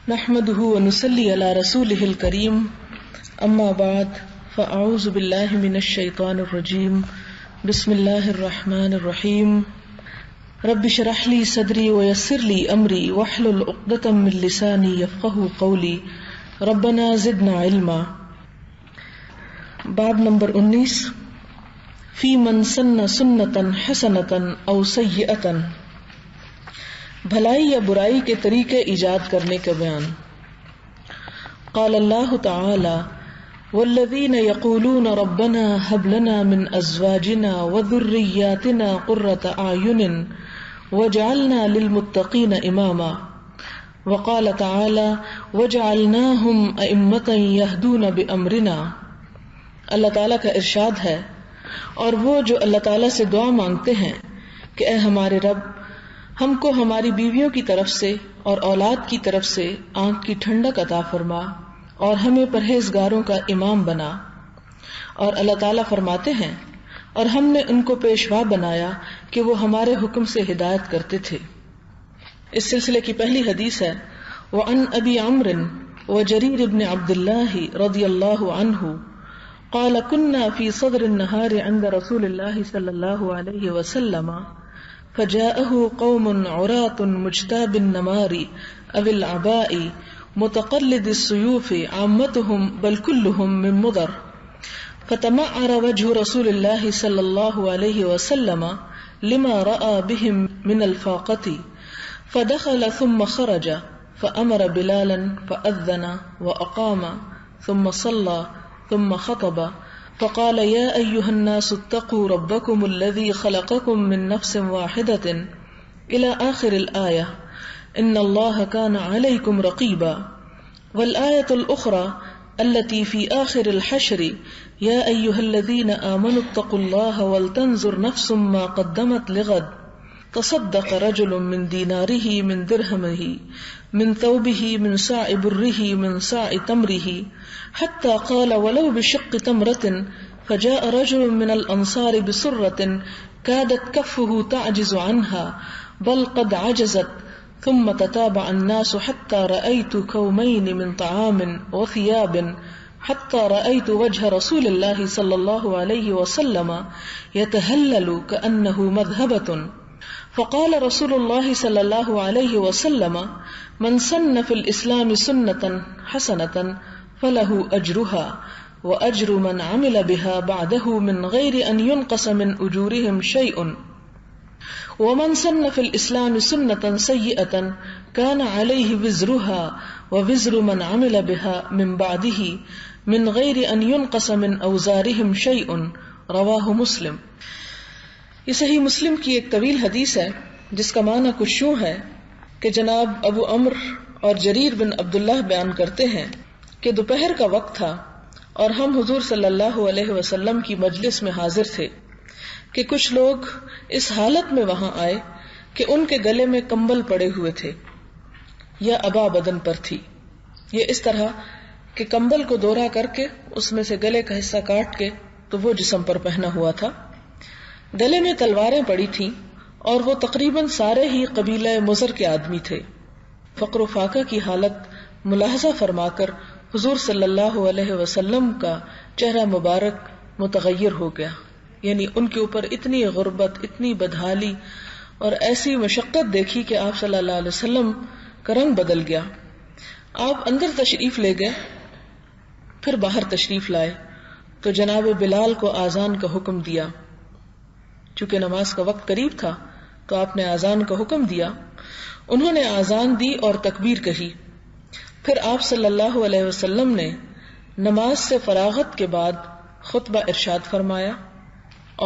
نحمده ونصلي على رسوله الكريم اما بعد فاعوذ بالله من الشيطان الرجيم بسم الله الرحمن الرحيم رب اشرح لي صدري ويسر لي امري واحلل عقدة من لساني يفقهوا قولي ربنا زدنا علما. باب نمبر 19 فی من سن سنتا حسنتا او سیئتا، بھلائی یا برائی کے طریقے ایجاد کرنے کا بیان. قال اللہ تعالی والذین یقولون ربنا هب لنا من ازواجنا وذریاتنا قرة اعین وجعلنا للمتقین اماما. وقال تعالی وجعلناهم ائمة یہدون بامرنا. اللہ تعالیٰ کا ارشاد ہے، اور وہ جو اللہ تعالیٰ سے دعا مانگتے ہیں کہ اے ہمارے رب، ہم کو ہماری بیویوں کی طرف سے اور اولاد کی طرف سے آنکھ کی ٹھنڈک عطا فرما اور ہمیں پرہیزگاروں کا امام بنا. اور اللہ تعالیٰ فرماتے ہیں، اور ہم نے ان کو پیشوا بنایا کہ وہ ہمارے حکم سے ہدایت کرتے تھے. اس سلسلے کی پہلی حدیث ہے وعن ابی عمرو وجریر بن عبد اللہ رضی اللہ عنہ قال كنا في صدر النهار عند رسول الله صلى الله عليه وسلم فجاءه قوم عراة مجتاب النمار أو العباء متقلد السيوف عامتهم بل كلهم من مضر، فتمعر وجه رسول الله صلى الله عليه وسلم لما رأى بهم من الفاقة، فدخل ثم خرج فأمر بلالا فأذن وأقام ثم صلى ثم خطب فقال يا أيها الناس اتقوا ربكم الذي خلقكم من نفس واحدة إلى آخر الآية إن الله كان عليكم رقيبا. والآية الأخرى التي في آخر الحشر يا أيها الذين آمنوا اتقوا الله ولتنظر نفس ما قدمت لغد تصدق رجل من ديناره من درهمه من ثوبه من صاع بره من صاع تمره حتى قال ولو بشق تمرة، فجاء رجل من الأنصار بسرة كادت كفه تعجز عنها بل قد عجزت، ثم تتابع الناس حتى رأيت كومين من طعام وثياب حتى رأيت وجه رسول الله صلى الله عليه وسلم يتهلل كأنه مذهبة. فقال رسول الله صلى الله عليه وسلم من سن في الإسلام سنة حسنة فله أجرها وأجر من عمل بها بعده من غير أن ينقص من أجورهم شيء، ومن سن في الإسلام سنة سيئة كان عليه وزرها ووزر من عمل بها من بعده من غير أن ينقص من أوزارهم شيء. رواه مسلم. یہ صحیح مسلم کی ایک طویل حدیث ہے جس کا معنی کچھ یوں ہے کہ جناب ابو عمر اور جریر بن عبداللہ بیان کرتے ہیں کہ دوپہر کا وقت تھا اور ہم حضور صلی اللہ علیہ وسلم کی مجلس میں حاضر تھے کہ کچھ لوگ اس حالت میں وہاں آئے کہ ان کے گلے میں کمبل پڑے ہوئے تھے یا عبا بدن پر تھی. یہ اس طرح کہ کمبل کو دورہ کر کے اس میں سے گلے کا حصہ کاٹ کے تو وہ جسم پر پہنا ہوا تھا. گلے میں تلواریں پڑی تھیں اور وہ تقریباً سارے ہی قبیلہ مضر کے آدمی تھے. فقر و فاقہ کی حالت ملاحظہ فرما کر حضور صلی اللہ علیہ وسلم کا چہرہ مبارک متغیر ہو گیا، یعنی ان کے اوپر اتنی غربت، اتنی بدحالی اور ایسی مشقت دیکھی کہ آپ صلی اللہ علیہ وسلم کا رنگ بدل گیا. آپ اندر تشریف لے گئے، پھر باہر تشریف لائے تو جناب بلال کو آذان کا حکم دیا. چونکہ نماز کا وقت قریب تھا تو آپ نے آذان کا حکم دیا. انہوں نے آذان دی اور تکبیر کہی. پھر آپ صلی اللہ علیہ وسلم نے نماز سے فراغت کے بعد خطبہ ارشاد فرمایا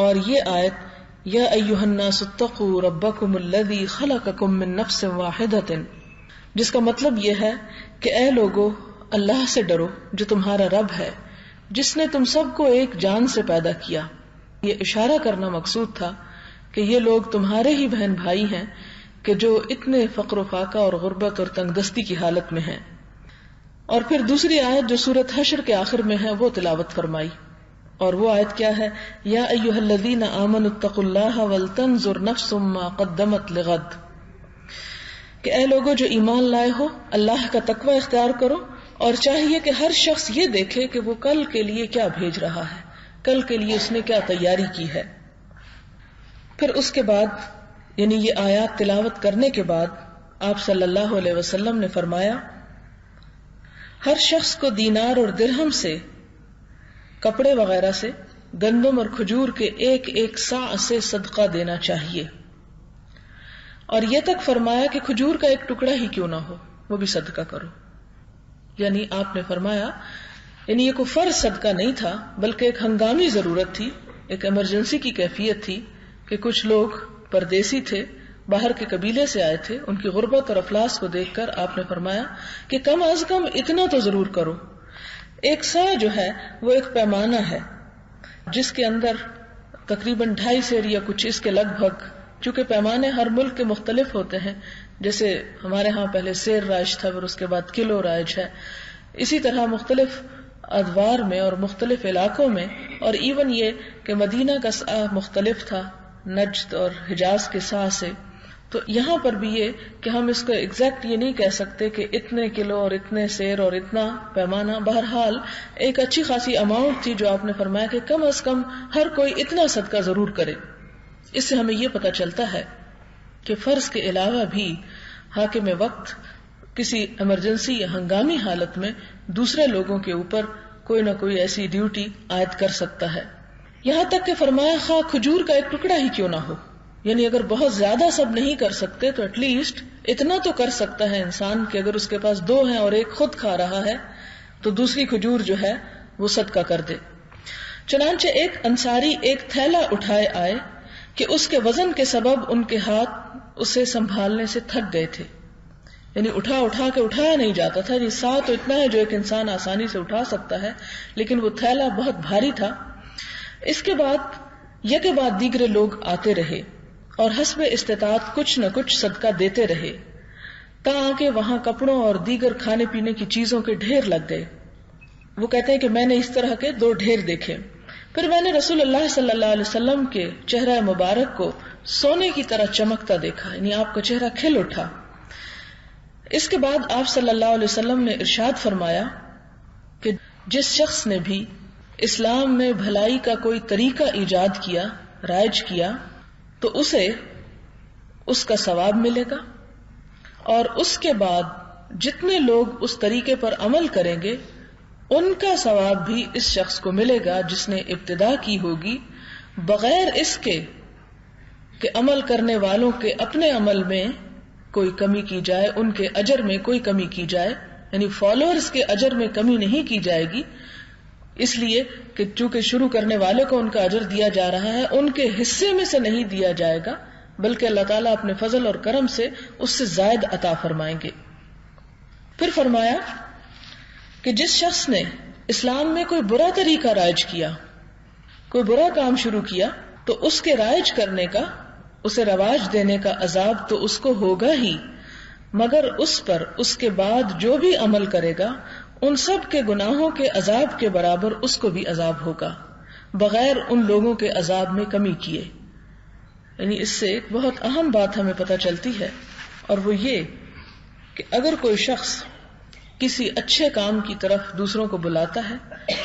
اور یہ آیت یا ایھا الناس اتقوا ربکم الذی خلقکم من نفس واحدۃ، جس کا مطلب یہ ہے کہ اے لوگو، اللہ سے ڈرو جو تمہارا رب ہے، جس نے تم سب کو ایک جان سے پیدا کیا. یہ اشارہ کرنا مقصود تھا کہ یہ لوگ تمہارے ہی بہن بھائی ہیں کہ جو اتنے فقر و فاقہ اور غربت اور تنگ دستی کی حالت میں ہیں. اور پھر دوسری آیت جو سورۃ حشر کے آخر میں ہے وہ تلاوت فرمائی، اور وہ آیت کیا ہے؟ یا ایھا الذین آمنوا اتقوا اللہ ولتنظر نفس ما قدمت لغد. کہ اے لوگوں جو ایمان لائے ہو، اللہ کا تقوی اختیار کرو، اور چاہیے کہ ہر شخص یہ دیکھے کہ وہ کل کے لیے کیا بھیج رہا ہے، کل کے لیے اس نے کیا تیاری کی ہے۔ پھر اس کے بعد یعنی یہ آیات تلاوت کرنے کے بعد آپ صلی اللہ علیہ وسلم نے فرمایا ہر شخص کو دینار اور درہم سے، کپڑے وغیرہ سے، گندم اور کھجور کے ایک ایک صاع سے صدقہ دینا چاہیے، اور یہ تک فرمایا کہ کھجور کا ایک ٹکڑا ہی کیوں نہ ہو وہ بھی صدقہ کرو۔ یعنی آپ نے فرمایا یعنی یہ کوئی فرض صدقہ نہیں تھا بلکہ ایک ہنگامی ضرورت تھی، ایک ایمرجنسی کی کیفیت تھی کہ کچھ لوگ پردیسی تھے، باہر کے قبیلے سے آئے تھے، ان کی غربت اور افلاس کو دیکھ کر آپ نے فرمایا کہ کم از کم اتنا تو ضرور کرو۔ ایک صاع جو ہے وہ ایک پیمانہ ہے جس کے اندر تقریباً 2.5 سیر یا کچھ اس کے لگ بھگ، چونکہ پیمانے ہر ملک کے مختلف ہوتے ہیں، جیسے ہمارے ہاں پہلے سیر رائج تھا، پھر اس کے بعد کلو رائج ہے، اسی طرح مختلف ادوار میں اور مختلف علاقوں میں، اور ایون یہ کہ مدینہ کا صاع مختلف تھا نجد اور حجاز کے صاع سے، تو یہاں پر بھی یہ کہ ہم اس کو ایگزیکٹ یہ نہیں کہہ سکتے کہ اتنے کلو اور اتنے سیر اور اتنا پیمانہ، بہرحال ایک اچھی خاصی اماؤنٹ تھی جو آپ نے فرمایا کہ کم از کم ہر کوئی اتنا صدقہ ضرور کرے۔ اس سے ہمیں یہ پتہ چلتا ہے کہ فرض کے علاوہ بھی حاکم وقت کسی ایمرجنسی یا ہنگامی حالت میں دوسرے لوگوں کے اوپر کوئی نہ کوئی ایسی ڈیوٹی عائد کر سکتا ہے، یہاں تک کہ فرمایا خواہ کھجور کا ایک ٹکڑا ہی کیوں نہ ہو، یعنی اگر بہت زیادہ سب نہیں کر سکتے تو ایٹ لیسٹ اتنا تو کر سکتا ہے انسان کہ اگر اس کے پاس 2 ہیں اور ایک خود کھا رہا ہے تو دوسری کھجور جو ہے وہ صدقہ کر دے۔ چنانچہ ایک انصاری ایک تھیلا اٹھائے آئے کہ اس کے وزن کے سبب ان کے ہاتھ اسے سنبھالنے سے تھک گئے تھے، یعنی اٹھا کے اٹھایا نہیں جاتا تھا، یعنی صاع تو اتنا ہے جو ایک انسان آسانی سے اٹھا سکتا ہے، لیکن وہ تھیلا بہت بھاری تھا۔ اس کے بعد یکے بعد دیگرے لوگ آتے رہے اور حسب استطاعت کچھ نہ کچھ صدقہ دیتے رہے، تاکہ وہاں کپڑوں اور دیگر کھانے پینے کی چیزوں کے ڈھیر لگ گئے۔ وہ کہتے ہیں کہ میں نے اس طرح کے 2 ڈھیر دیکھے، پھر میں نے رسول اللہ صلی اللہ علیہ وسلم کے چہرہ مبارک کو سونے کی طرح چمکتا دیکھا، یعنی آپ کا چہرہ کھل اٹھا۔ اس کے بعد آپ صلی اللہ علیہ وسلم نے ارشاد فرمایا کہ جس شخص نے بھی اسلام میں بھلائی کا کوئی طریقہ ایجاد کیا، رائج کیا، تو اسے اس کا ثواب ملے گا، اور اس کے بعد جتنے لوگ اس طریقے پر عمل کریں گے ان کا ثواب بھی اس شخص کو ملے گا جس نے ابتدا کی ہوگی، بغیر اس کے کہ عمل کرنے والوں کے اپنے عمل میں کوئی کمی کی جائے، ان کے اجر میں کوئی کمی کی جائے، یعنی فالوورز کے اجر میں کمی نہیں کی جائے گی، اس لیے کہ چونکہ شروع کرنے والے کو ان کا اجر دیا جا رہا ہے، ان کے حصے میں سے نہیں دیا جائے گا، بلکہ اللہ تعالیٰ اپنے فضل اور کرم سے اس سے زائد عطا فرمائیں گے۔ پھر فرمایا کہ جس شخص نے اسلام میں کوئی برا طریقہ رائج کیا، کوئی برا کام شروع کیا، تو اس کے رائج کرنے کا، اسے رواج دینے کا عذاب تو اس کو ہوگا ہی، مگر اس پر اس کے بعد جو بھی عمل کرے گا ان سب کے گناہوں کے عذاب کے برابر اس کو بھی عذاب ہوگا، بغیر ان لوگوں کے عذاب میں کمی کیے۔ یعنی اس سے ایک بہت اہم بات ہمیں پتہ چلتی ہے، اور وہ یہ کہ اگر کوئی شخص کسی اچھے کام کی طرف دوسروں کو بلاتا ہے،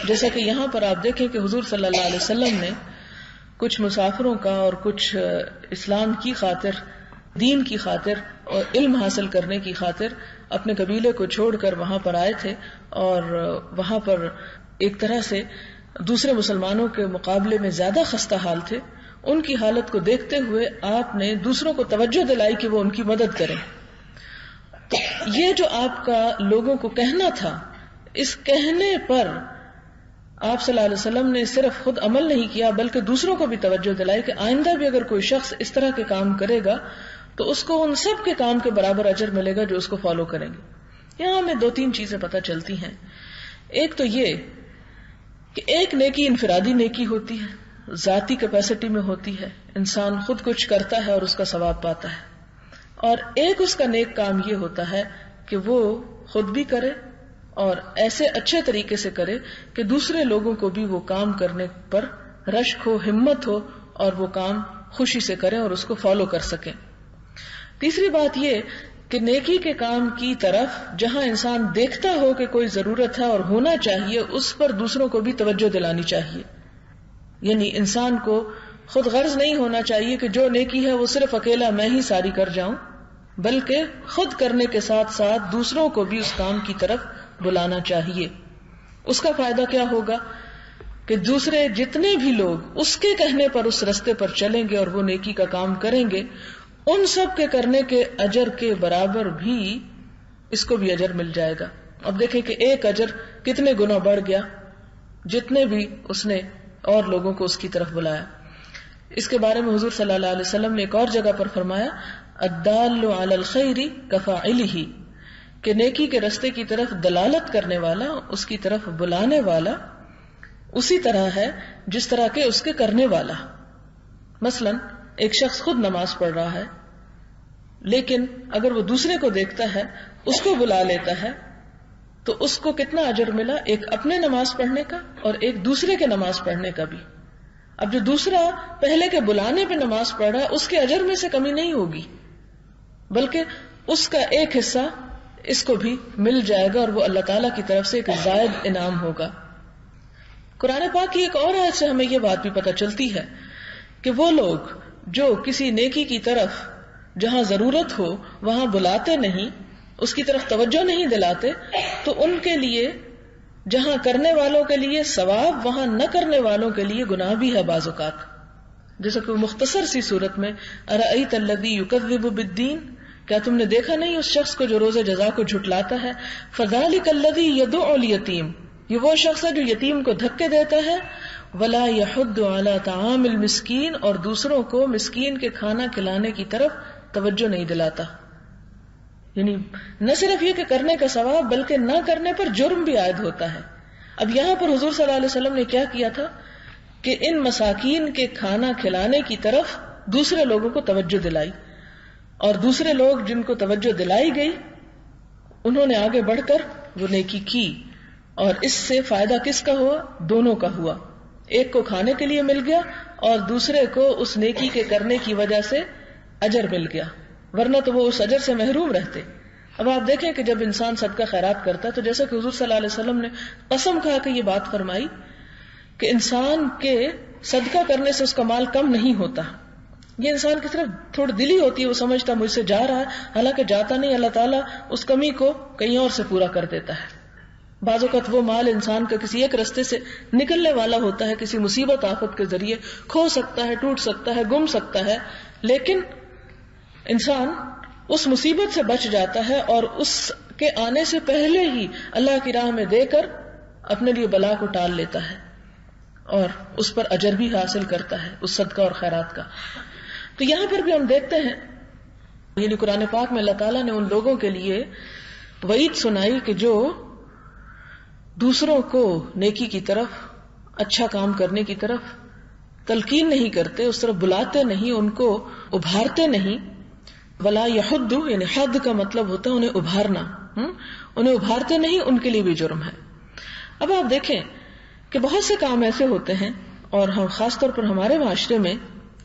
جیسا کہ یہاں پر آپ دیکھیں کہ حضور صلی اللہ علیہ وسلم نے کچھ مسافروں کا اور کچھ اسلام کی خاطر، دین کی خاطر اور علم حاصل کرنے کی خاطر اپنے قبیلے کو چھوڑ کر وہاں پر آئے تھے، اور وہاں پر ایک طرح سے دوسرے مسلمانوں کے مقابلے میں زیادہ خستہ حال تھے۔ ان کی حالت کو دیکھتے ہوئے آپ نے دوسروں کو توجہ دلائی کہ وہ ان کی مدد کریں۔ تو یہ جو آپ کا لوگوں کو کہنا تھا، اس کہنے پر آپ صلی اللہ علیہ وسلم نے صرف خود عمل نہیں کیا بلکہ دوسروں کو بھی توجہ دلائی کہ آئندہ بھی اگر کوئی شخص اس طرح کے کام کرے گا تو اس کو ان سب کے کام کے برابر اجر ملے گا جو اس کو فالو کریں گے۔ یہاں ہمیں 2-3 چیزیں پتہ چلتی ہیں۔ ایک تو یہ کہ ایک نیکی انفرادی نیکی ہوتی ہے، ذاتی کیپیسٹی میں ہوتی ہے، انسان خود کچھ کرتا ہے اور اس کا ثواب پاتا ہے، اور ایک اس کا نیک کام یہ ہوتا ہے کہ وہ خود بھی کرے اور ایسے اچھے طریقے سے کرے کہ دوسرے لوگوں کو بھی وہ کام کرنے پر رشک ہو، ہمت ہو، اور وہ کام خوشی سے کریں اور اس کو فالو کر سکیں۔ تیسری بات یہ کہ نیکی کے کام کی طرف جہاں انسان دیکھتا ہو کہ کوئی ضرورت ہے اور ہونا چاہیے، اس پر دوسروں کو بھی توجہ دلانی چاہیے. یعنی انسان کو خود غرض نہیں ہونا چاہیے کہ جو نیکی ہے وہ صرف اکیلا میں ہی ساری کر جاؤں، بلکہ خود کرنے کے ساتھ ساتھ دوسروں کو بھی اس کام کی طرف بلانا چاہیے. اس کا فائدہ کیا ہوگا کہ دوسرے جتنے بھی لوگ اس کے کہنے پر اس رستے پر چلیں گے اور وہ نیکی کا کام کریں گے، ان سب کے کرنے کے اجر کے برابر بھی اس کو بھی اجر مل جائے گا. اب دیکھیں کہ ایک اجر کتنے گنا بڑھ گیا جتنے بھی اس نے اور لوگوں کو اس کی طرف بلایا. اس کے بارے میں حضور صلی اللہ علیہ وسلم نے ایک اور جگہ پر فرمایا، الدال علی الخیر کفاعلہ، کہ نیکی کے رستے کی طرف دلالت کرنے والا، اس کی طرف بلانے والا اسی طرح ہے جس طرح کے اس کے کرنے والا. مثلا ایک شخص خود نماز پڑھ رہا ہے، لیکن اگر وہ دوسرے کو دیکھتا ہے، اس کو بلا لیتا ہے، تو اس کو کتنا اجر ملا؟ ایک اپنے نماز پڑھنے کا اور ایک دوسرے کے نماز پڑھنے کا بھی. اب جو دوسرا پہلے کے بلانے پہ نماز پڑھ رہا ہے، اس کے اجر میں سے کمی نہیں ہوگی، بلکہ اس کا ایک حصہ اس کو بھی مل جائے گا، اور وہ اللہ تعالیٰ کی طرف سے ایک زائد انعام ہوگا. قرآن پاک کی ایک اور آیت سے ہمیں یہ بات بھی پتہ چلتی ہے کہ وہ لوگ جو کسی نیکی کی طرف جہاں ضرورت ہو وہاں بلاتے نہیں، اس کی طرف توجہ نہیں دلاتے، تو ان کے لیے جہاں کرنے والوں کے لیے ثواب، وہاں نہ کرنے والوں کے لیے گناہ بھی ہے بعض اوقات. جیسا کہ مختصر سی صورت میں، ارأیت الذی یکذب بالدین، کیا تم نے دیکھا نہیں اس شخص کو جو روز جزا کو جھٹلاتا ہے؟ فذلک الذی یدعو الیتیم، یہ وہ شخص ہے جو یتیم کو دھکے دیتا ہے. ولا یحض علی طعام المسکین، اور دوسروں کو مسکین کے کھانا کھلانے کی طرف توجہ نہیں دلاتا. یعنی نہ صرف یہ کہ کرنے کا ثواب، بلکہ نہ کرنے پر جرم بھی عائد ہوتا ہے. اب یہاں پر حضور صلی اللہ علیہ وسلم نے کیا کیا تھا کہ ان مساکین کے کھانا کھلانے کی طرف دوسرے لوگوں کو توجہ دلائی، اور دوسرے لوگ جن کو توجہ دلائی گئی انہوں نے آگے بڑھ کر وہ نیکی کی، اور اس سے فائدہ کس کا ہوا؟ دونوں کا ہوا. ایک کو کھانے کے لیے مل گیا اور دوسرے کو اس نیکی کے کرنے کی وجہ سے اجر مل گیا، ورنہ تو وہ اس اجر سے محروم رہتے. اب آپ دیکھیں کہ جب انسان صدقہ خیرات کرتا ہے تو جیسا کہ حضور صلی اللہ علیہ وسلم نے قسم کھا کے یہ بات فرمائی کہ انسان کے صدقہ کرنے سے اس کا مال کم نہیں ہوتا. یہ انسان کی طرف تھوڑی دلی ہوتی ہے، وہ سمجھتا مجھ سے جا رہا ہے، حالانکہ جاتا نہیں. اللہ تعالیٰ اس کمی کو کہیں اور سے پورا کر دیتا ہے. بعض اوقات وہ مال انسان کا کسی ایک رستے سے نکلنے والا ہوتا ہے، کسی مصیبت آفت کے ذریعے کھو سکتا ہے، ٹوٹ سکتا ہے، گم سکتا ہے، لیکن انسان اس مصیبت سے بچ جاتا ہے اور اس کے آنے سے پہلے ہی اللہ کی راہ میں دے کر اپنے لیے بلا کو ٹال لیتا ہے اور اس پر اجر بھی حاصل کرتا ہے اس صدقہ اور خیرات کا. تو یہاں پر بھی ہم دیکھتے ہیں، یعنی قرآن پاک میں اللہ تعالیٰ نے ان لوگوں کے لیے وعید سنائی کہ جو دوسروں کو نیکی کی طرف، اچھا کام کرنے کی طرف تلقین نہیں کرتے، اس طرف بلاتے نہیں، ان کو ابھارتے نہیں. ولا یحض، یعنی حد کا مطلب ہوتا ہے انہیں ابھارنا، انہیں ابھارتے نہیں، ان کے لیے بھی جرم ہے. اب آپ دیکھیں کہ بہت سے کام ایسے ہوتے ہیں، اور ہم خاص طور پر ہمارے معاشرے میں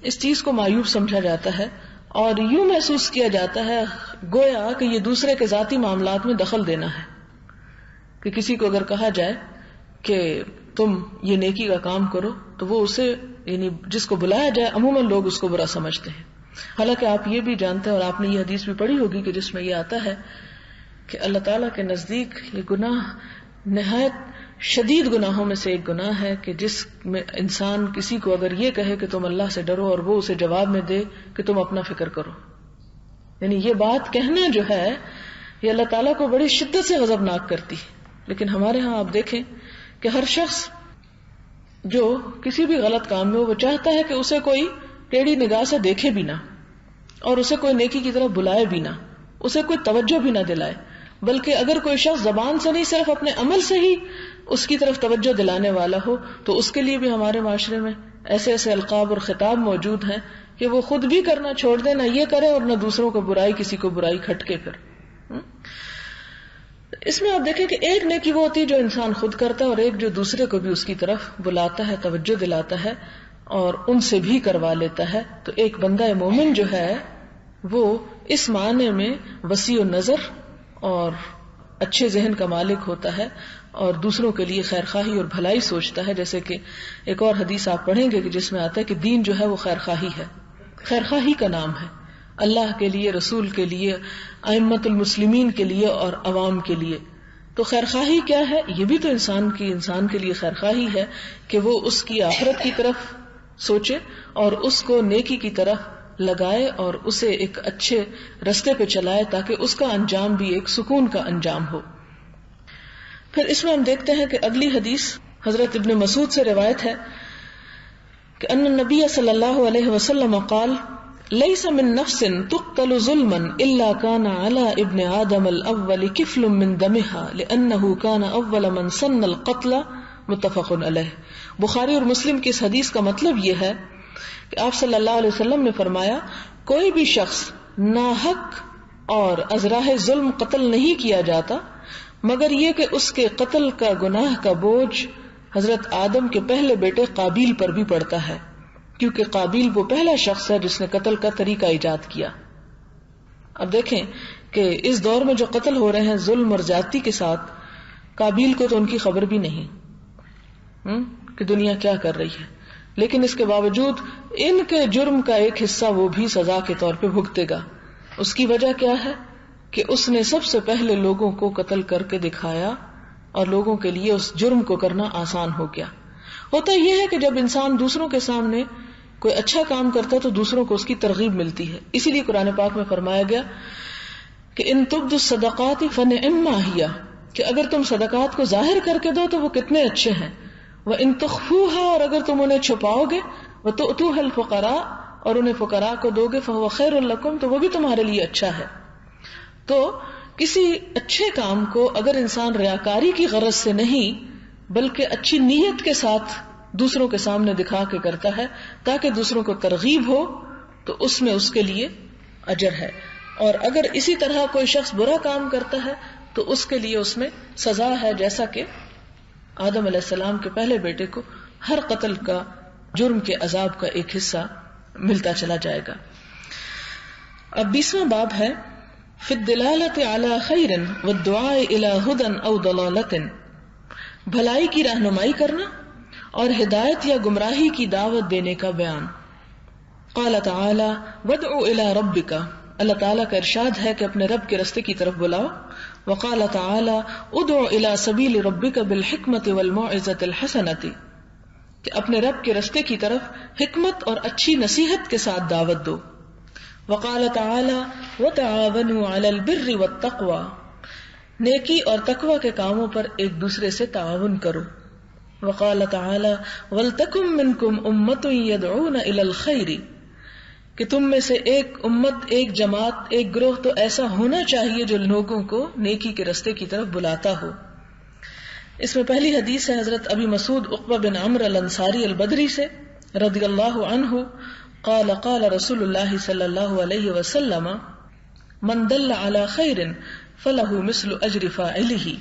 اس چیز کو معیوب سمجھا جاتا ہے اور یوں محسوس کیا جاتا ہے گویا کہ یہ دوسرے کے ذاتی معاملات میں دخل دینا ہے. کہ کسی کو اگر کہا جائے کہ تم یہ نیکی کا کام کرو تو وہ اسے، یعنی جس کو بلایا جائے عموماً لوگ اس کو برا سمجھتے ہیں. حالانکہ آپ یہ بھی جانتے ہیں اور آپ نے یہ حدیث بھی پڑھی ہوگی کہ جس میں یہ آتا ہے کہ اللہ تعالیٰ کے نزدیک یہ گناہ نہایت شدید گناہوں میں سے ایک گناہ ہے کہ جس میں انسان کسی کو اگر یہ کہے کہ تم اللہ سے ڈرو اور وہ اسے جواب میں دے کہ تم اپنا فکر کرو. یعنی یہ بات کہنا جو ہے یہ اللہ تعالیٰ کو بڑی شدت سے غضبناک کرتی. لیکن ہمارے ہاں آپ دیکھیں کہ ہر شخص جو کسی بھی غلط کام میں وہ چاہتا ہے کہ اسے کوئی ٹیڑھی نگاہ سے دیکھے بھی نہ، اور اسے کوئی نیکی کی طرف بلائے بھی نہ، اسے کوئی توجہ بھی نہ دلائے، بلکہ اگر کوئی شخص زبان سے نہیں صرف اپنے عمل سے ہی اس کی طرف توجہ دلانے والا ہو تو اس کے لیے بھی ہمارے معاشرے میں ایسے ایسے القاب اور خطاب موجود ہیں کہ وہ خود بھی کرنا چھوڑ دے، نہ یہ کرے اور نہ دوسروں کو برائی، کسی کو برائی کھٹکے پھر. اس میں آپ دیکھیں کہ ایک نیکی وہ ہوتی ہے جو انسان خود کرتا ہے، اور ایک جو دوسرے کو بھی اس کی طرف بلاتا ہے، توجہ دلاتا ہے اور ان سے بھی کروا لیتا ہے. تو ایک بندہ مومن جو ہے وہ اس معنی میں وسیع النظر اور اچھے ذہن کا مالک ہوتا ہے اور دوسروں کے لیے خیر خواہی اور بھلائی سوچتا ہے. جیسے کہ ایک اور حدیث آپ پڑھیں گے کہ جس میں آتا ہے کہ دین جو ہے وہ خیر خواہی ہے، خیر خواہی کا نام ہے، اللہ کے لیے، رسول کے لیے، ائمۃ المسلمین کے لیے اور عوام کے لیے. تو خیر خواہی کیا ہے؟ یہ بھی تو انسان کے لیے خیر خواہی ہے کہ وہ اس کی آخرت کی طرف سوچے اور اس کو نیکی کی طرف لگائے اور اسے ایک اچھے رستے پہ چلائے تاکہ اس کا انجام بھی ایک سکون کا انجام ہو. پھر اس میں ہم دیکھتے ہیں کہ اگلی حدیث حضرت ابن مسعود سے روایت ہے کہ ان النبی صلی اللہ علیہ وسلم قال ليس من نفس تقتل ظلما الا كان على ابن آدم الاول كفل من دمها لانه كان اول من سن القتل. متفق علیہ. بخاری اور مسلم کی اس حدیث کا مطلب یہ ہے کہ آپ صلی اللہ علیہ وسلم نے فرمایا کوئی بھی شخص ناحق اور از راہ ظلم قتل نہیں کیا جاتا مگر یہ کہ اس کے قتل کا گناہ کا بوجھ حضرت آدم کے پہلے بیٹے قابیل پر بھی پڑتا ہے، کیونکہ قابیل وہ پہلا شخص ہے جس نے قتل کا طریقہ ایجاد کیا. اب دیکھیں کہ اس دور میں جو قتل ہو رہے ہیں ظلم اور زیادتی کے ساتھ، قابیل کو تو ان کی خبر بھی نہیں کہ دنیا کیا کر رہی ہے، لیکن اس کے باوجود ان کے جرم کا ایک حصہ وہ بھی سزا کے طور پہ بھگتے گا. اس کی وجہ کیا ہے کہ اس نے سب سے پہلے لوگوں کو قتل کر کے دکھایا اور لوگوں کے لیے اس جرم کو کرنا آسان ہو گیا. ہوتا یہ ہے کہ جب انسان دوسروں کے سامنے کوئی اچھا کام کرتا ہے تو دوسروں کو اس کی ترغیب ملتی ہے. اسی لیے قرآن پاک میں فرمایا گیا کہ ان تبدوا الصدقات فنعما ہی، کہ اگر تم صدقات کو ظاہر کر کے دو تو وہ کتنے اچھے ہیں. وَإِن تُخْفُوهَا، اور اگر تم انہیں چھپاؤ گے، وَتُؤْتُوهَا الْفُقَرَاءَ، اور انہیں فقراء کو دو گے، فَهُوَ خَيْرٌ لَكُمْ، تو وہ بھی تمہارے لیے اچھا ہے. تو کسی اچھے کام کو اگر انسان ریاکاری کی غرض سے نہیں بلکہ اچھی نیت کے ساتھ دوسروں کے سامنے دکھا کے کرتا ہے تاکہ دوسروں کو ترغیب ہو تو اس میں اس کے لیے اجر ہے. اور اگر اسی طرح کوئی شخص برا کام کرتا ہے تو اس کے لیے اس میں سزا ہے، جیسا کہ آدم علیہ السلام کے پہلے بیٹے کو ہر قتل کا جرم کے عذاب کا ایک حصہ ملتا چلا جائے گا. اب 20واں باب ہے فی الدلالۃ علی خیر والدعاء الی ھدی او ضلالۃ، بھلائی کی رہنمائی کرنا اور ہدایت یا گمراہی کی دعوت دینے کا بیان. قال تعالی وادع الی ربک، اللہ تعالیٰ کا ارشاد ہے کہ اپنے رب کے رستے کی طرف بلاؤ. وقال تعالی ادع الی سبیل ربک بالحکمۃ والموعظۃ الحسنۃ، کہ اپنے رب کے رستے کی طرف حکمت اور اچھی نصیحت کے ساتھ دعوت دو. وقال تعالی وتعاونوا علی البر والتقوی، نیکی اور تقوی کے کاموں پر ایک دوسرے سے تعاون کرو. وقال تعالی ولتکن منکم امۃ یدعون الی الخیر، کہ تم میں سے ایک امت، ایک جماعت، ایک گروہ تو ایسا ہونا چاہیے جو لوگوں کو نیکی کے رستے کی طرف بلاتا ہو. اس میں پہلی حدیث ہے حضرت ابی مسعود عقبہ بن عمرو الانصاری البدری سے رضی اللہ عنہ قال قال رسول اللہ صلی اللہ علیہ وسلم من دل علی خیر فلہ مثل اجر فاعلہ،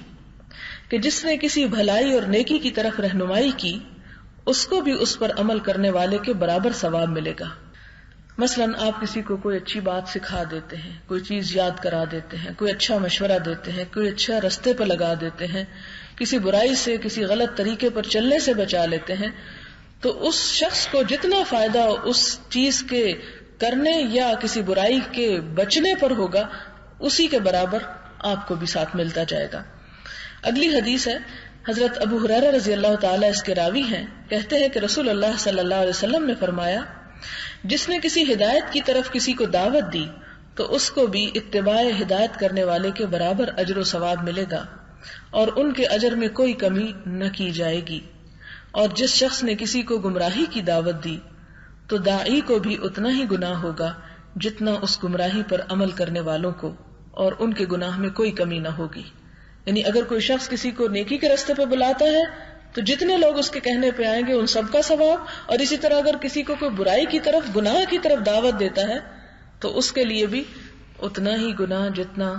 کہ جس نے کسی بھلائی اور نیکی کی طرف رہنمائی کی اس کو بھی اس پر عمل کرنے والے کے برابر ثواب ملے گا. مثلاً آپ کسی کو کوئی اچھی بات سکھا دیتے ہیں، کوئی چیز یاد کرا دیتے ہیں، کوئی اچھا مشورہ دیتے ہیں، کوئی اچھا رستے پر لگا دیتے ہیں، کسی برائی سے، کسی غلط طریقے پر چلنے سے بچا لیتے ہیں، تو اس شخص کو جتنا فائدہ اس چیز کے کرنے یا کسی برائی کے بچنے پر ہوگا اسی کے برابر آپ کو بھی ساتھ ملتا جائے گا. اگلی حدیث ہے حضرت ابو ہریرہ رضی اللہ تعالی اس کے راوی ہیں، کہتے ہیں کہ رسول اللہ صلی اللہ علیہ وسلم نے فرمایا جس نے کسی ہدایت کی طرف کسی کو دعوت دی تو اس کو بھی اتباع ہدایت کرنے والے کے برابر اجر و ثواب ملے گا اور ان کے اجر میں کوئی کمی نہ کی جائے گی. اور جس شخص نے کسی کو گمراہی کی دعوت دی تو داعی کو بھی اتنا ہی گناہ ہوگا جتنا اس گمراہی پر عمل کرنے والوں کو، اور ان کے گناہ میں کوئی کمی نہ ہوگی. یعنی اگر کوئی شخص کسی کو نیکی کے راستے پہ بلاتا ہے تو جتنے لوگ اس کے کہنے پہ آئیں گے ان سب کا ثواب، اور اسی طرح اگر کسی کو کوئی برائی کی طرف، گناہ کی طرف دعوت دیتا ہے تو اس کے لیے بھی اتنا ہی گناہ جتنا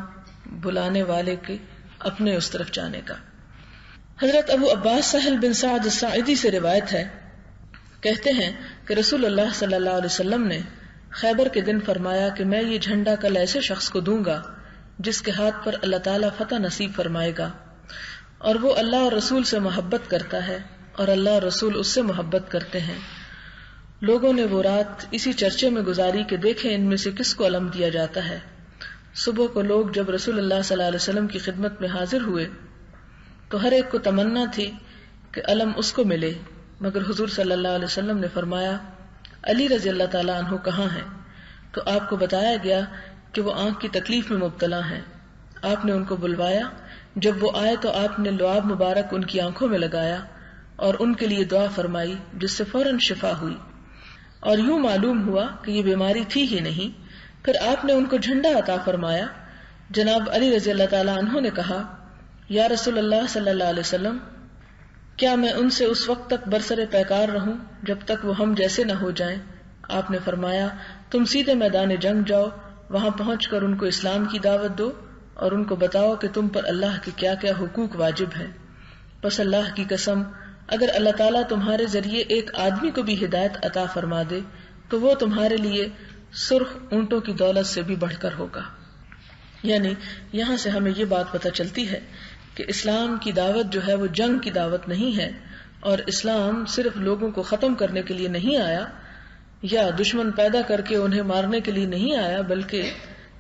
بلانے والے کے اپنے اس طرف جانے کا. حضرت ابو عباس سہل بن سعد الساعدی سے روایت ہے، کہتے ہیں کہ رسول اللہ صلی اللہ علیہ وسلم نے خیبر کے دن فرمایا کہ میں یہ جھنڈا کل ایسے شخص کو دوں گا جس کے ہاتھ پر اللہ تعالیٰ فتح نصیب فرمائے گا، اور وہ اللہ اور رسول سے محبت کرتا ہے اور اللہ اور رسول اس سے محبت کرتے ہیں۔ لوگوں نے وہ رات اسی چرچے میں گزاری کہ دیکھیں ان میں سے کس کو علم دیا جاتا ہے۔ صبح کو لوگ جب رسول اللہ صلی اللہ علیہ وسلم کی خدمت میں حاضر ہوئے تو ہر ایک کو تمنا تھی کہ علم اس کو ملے، مگر حضور صلی اللہ علیہ وسلم نے فرمایا علی رضی اللہ تعالیٰ عنہ کہاں ہیں؟ تو آپ کو بتایا گیا کہ وہ آنکھ کی تکلیف میں مبتلا ہیں۔ آپ نے ان کو بلوایا، جب وہ آئے تو آپ نے لعاب مبارک ان کی آنکھوں میں لگایا اور ان کے لیے دعا فرمائی، جس سے فوراً شفا ہوئی، اور یوں معلوم ہوا کہ یہ بیماری تھی ہی نہیں۔ پھر آپ نے ان کو جھنڈا عطا فرمایا۔ جناب علی رضی اللہ تعالیٰ عنہ نے کہا یا رسول اللہ صلی اللہ علیہ وسلم، کیا میں ان سے اس وقت تک برسر پیکار رہوں جب تک وہ ہم جیسے نہ ہو جائیں؟ آپ نے فرمایا تم سیدھے میدان جنگ جاؤ، وہاں پہنچ کر ان کو اسلام کی دعوت دو اور ان کو بتاؤ کہ تم پر اللہ کے کیا کیا حقوق واجب ہیں۔ بس اللہ کی قسم، اگر اللہ تعالیٰ تمہارے ذریعے ایک آدمی کو بھی ہدایت عطا فرما دے تو وہ تمہارے لیے سرخ اونٹوں کی دولت سے بھی بڑھ کر ہوگا۔ یعنی یہاں سے ہمیں یہ بات پتہ چلتی ہے کہ اسلام کی دعوت جو ہے وہ جنگ کی دعوت نہیں ہے، اور اسلام صرف لوگوں کو ختم کرنے کے لیے نہیں آیا یا دشمن پیدا کر کے انہیں مارنے کے لیے نہیں آیا، بلکہ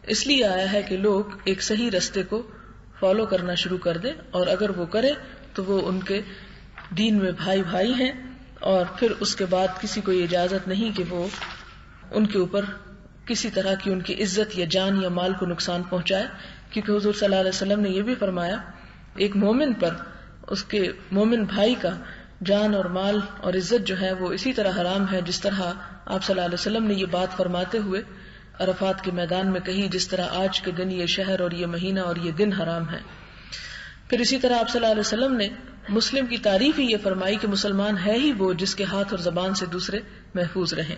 اس لیے آیا ہے کہ لوگ ایک صحیح رستے کو فالو کرنا شروع کر دیں، اور اگر وہ کرے تو وہ ان کے دین میں بھائی بھائی ہیں، اور پھر اس کے بعد کسی کو یہ اجازت نہیں کہ وہ ان کے اوپر کسی طرح کی ان کی عزت یا جان یا مال کو نقصان پہنچائے، کیونکہ حضور صلی اللہ علیہ وسلم نے یہ بھی فرمایا ایک مومن پر اس کے مومن بھائی کا جان اور مال اور عزت جو ہے وہ اسی طرح حرام ہے جس طرح آپ صلی اللہ علیہ وسلم نے یہ بات فرماتے ہوئے عرفات کے میدان میں کہی، جس طرح آج کے دن یہ شہر اور یہ مہینہ اور یہ دن حرام ہے۔ پھر اسی طرح آپ صلی اللہ علیہ وسلم نے مسلم کی تعریف ہی یہ فرمائی کہ مسلمان ہے ہی وہ جس کے ہاتھ اور زبان سے دوسرے محفوظ رہیں،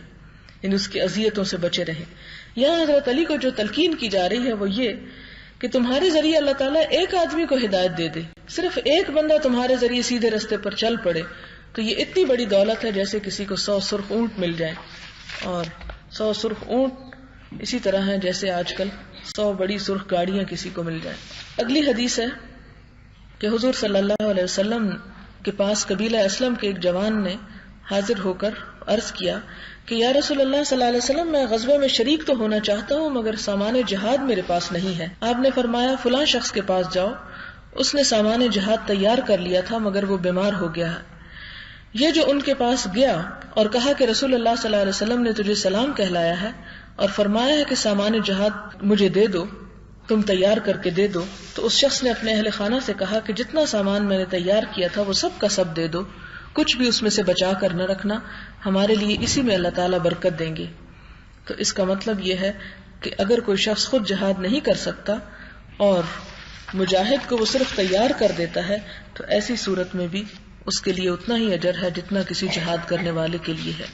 یعنی اس کی اذیتوں سے بچے رہیں۔ یہاں حضرت علی کو جو تلقین کی جا رہی ہے وہ یہ کہ تمہارے ذریعے اللہ تعالیٰ ایک آدمی کو ہدایت دے دے، صرف ایک بندہ تمہارے ذریعے سیدھے رستے پر چل پڑے تو یہ اتنی بڑی دولت ہے جیسے کسی کو 100 سرخ اونٹ مل جائیں، اور 100 سرخ اونٹ اسی طرح ہیں جیسے آج کل 100 بڑی سرخ گاڑیاں کسی کو مل جائیں۔ اگلی حدیث ہے کہ حضور صلی اللہ علیہ وسلم کے پاس قبیلہ اسلم کے ایک جوان نے حاضر ہو کر عرض کیا کہ یا رسول اللہ صلی اللہ علیہ وسلم، میں غزوے میں شریک تو ہونا چاہتا ہوں مگر سامان جہاد میرے پاس نہیں ہے۔ آپ نے فرمایا فلاں شخص کے پاس جاؤ، اس نے سامان جہاد تیار کر لیا تھا مگر وہ بیمار ہو گیا ہے۔ یہ جو ان کے پاس گیا اور کہا کہ رسول اللہ صلی اللہ علیہ وسلم نے تجھے سلام کہلایا ہے اور فرمایا ہے کہ سامان جہاد مجھے دے دو، تم تیار کر کے دے دو، تو اس شخص نے اپنے اہل خانہ سے کہا کہ جتنا سامان میں نے تیار کیا تھا وہ سب کا سب دے دو، کچھ بھی اس میں سے بچا کر نہ رکھنا، ہمارے لیے اسی میں اللہ تعالیٰ برکت دیں گے۔ تو اس کا مطلب یہ ہے کہ اگر کوئی شخص خود جہاد نہیں کر سکتا اور مجاہد کو وہ صرف تیار کر دیتا ہے تو ایسی صورت میں بھی اس کے لیے اتنا ہی اجر ہے جتنا کسی جہاد کرنے والے کے لیے ہے۔